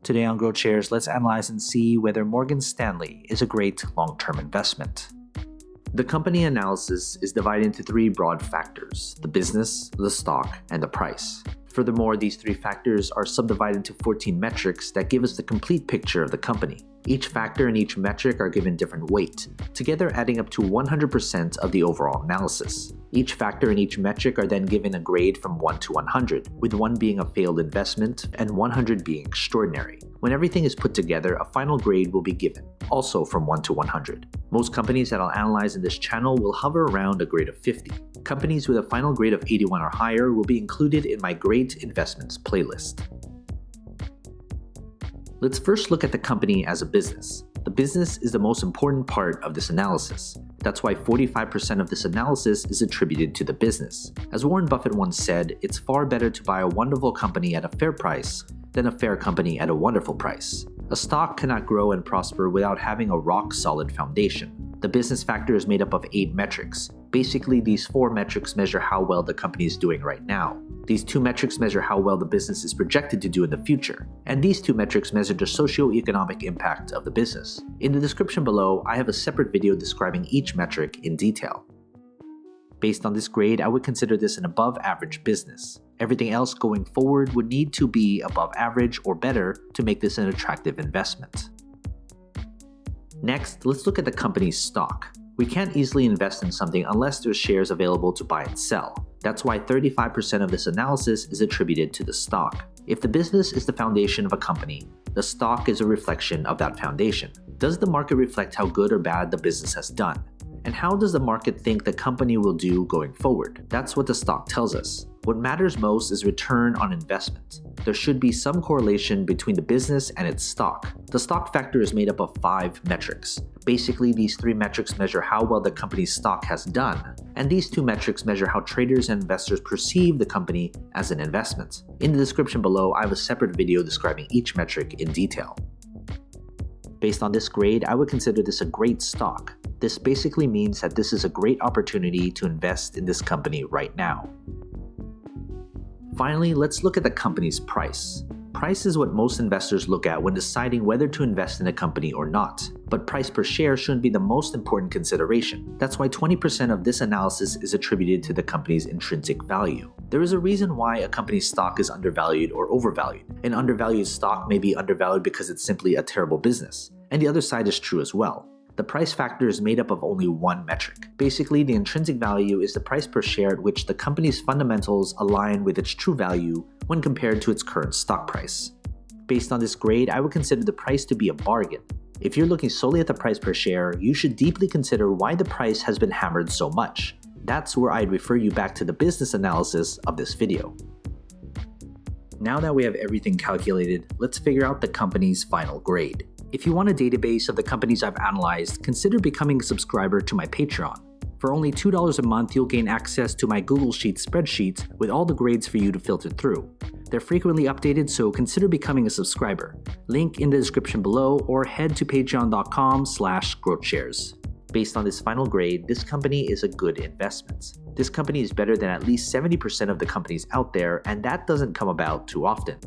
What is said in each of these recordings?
Today on GrowthShares, let's analyze and see whether Morgan Stanley is a great long-term investment. The company analysis is divided into three broad factors: the business, the stock, and the price. Furthermore, these three factors are subdivided into 14 metrics that give us the complete picture of the company. Each factor and each metric are given different weight, together adding up to 100% of the overall analysis. Each factor and each metric are then given a grade from 1 to 100, with 1 being a failed investment and 100 being extraordinary. When everything is put together, a final grade will be given, also from 1 to 100. Most companies that I'll analyze in this channel will hover around a grade of 50. Companies with a final grade of 81 or higher will be included in my Great Investments playlist. Let's first look at the company as a business. The business is the most important part of this analysis. That's why 45% of this analysis is attributed to the business. As Warren Buffett once said, it's far better to buy a wonderful company at a fair price than a fair company at a wonderful price. A stock cannot grow and prosper without having a rock-solid foundation. The business factor is made up of 8 metrics. Basically, these 4 metrics measure how well the company is doing right now. These 2 metrics measure how well the business is projected to do in the future. And these 2 metrics measure the socio-economic impact of the business. In the description below, I have a separate video describing each metric in detail. Based on this grade, I would consider this an above-average business. Everything else going forward would need to be above average or better to make this an attractive investment. Next, let's look at the company's stock. We can't easily invest in something unless there's shares available to buy and sell. That's why 35% of this analysis is attributed to the stock. If the business is the foundation of a company, the stock is a reflection of that foundation. Does the market reflect how good or bad the business has done? And how does the market think the company will do going forward? That's what the stock tells us. What matters most is return on investment. There should be some correlation between the business and its stock. The stock factor is made up of 5 metrics. Basically, these 3 metrics measure how well the company's stock has done, and these 2 metrics measure how traders and investors perceive the company as an investment. In the description below, I have a separate video describing each metric in detail. Based on this grade, I would consider this a great stock. This basically means that this is a great opportunity to invest in this company right now. Finally, let's look at the company's price. Price is what most investors look at when deciding whether to invest in a company or not. But price per share shouldn't be the most important consideration. That's why 20% of this analysis is attributed to the company's intrinsic value. There is a reason why a company's stock is undervalued or overvalued. An undervalued stock may be undervalued because it's simply a terrible business. And the other side is true as well. The price factor is made up of only 1 metric. Basically, the intrinsic value is the price per share at which the company's fundamentals align with its true value when compared to its current stock price. Based on this grade, I would consider the price to be a bargain. If you're looking solely at the price per share, you should deeply consider why the price has been hammered so much. That's where I'd refer you back to the business analysis of this video. Now that we have everything calculated, let's figure out the company's final grade. If you want a database of the companies I've analyzed, consider becoming a subscriber to my Patreon. For only $2 a month, you'll gain access to my Google Sheets spreadsheet with all the grades for you to filter through. They're frequently updated, so consider becoming a subscriber. Link in the description below, or head to patreon.com/growthshares. Based on this final grade, this company is a good investment. This company is better than at least 70% of the companies out there, and that doesn't come about too often.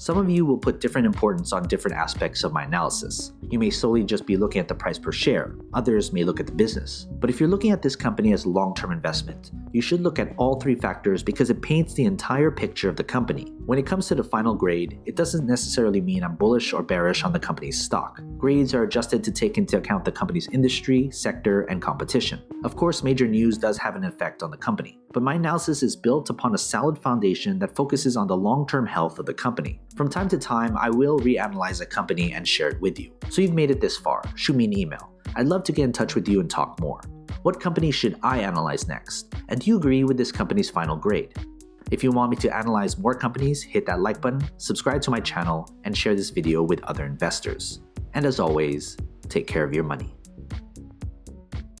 Some of you will put different importance on different aspects of my analysis. You may solely just be looking at the price per share. Others may look at the business. But if you're looking at this company as a long-term investment, you should look at all 3 factors because it paints the entire picture of the company. When it comes to the final grade, it doesn't necessarily mean I'm bullish or bearish on the company's stock. Grades are adjusted to take into account the company's industry, sector, and competition. Of course, major news does have an effect on the company, but my analysis is built upon a solid foundation that focuses on the long-term health of the company. From time to time, I will reanalyze a company and share it with you. So you've made it this far, shoot me an email. I'd love to get in touch with you and talk more. What company should I analyze next? And do you agree with this company's final grade? If you want me to analyze more companies, hit that like button, subscribe to my channel, and share this video with other investors. And as always, take care of your money.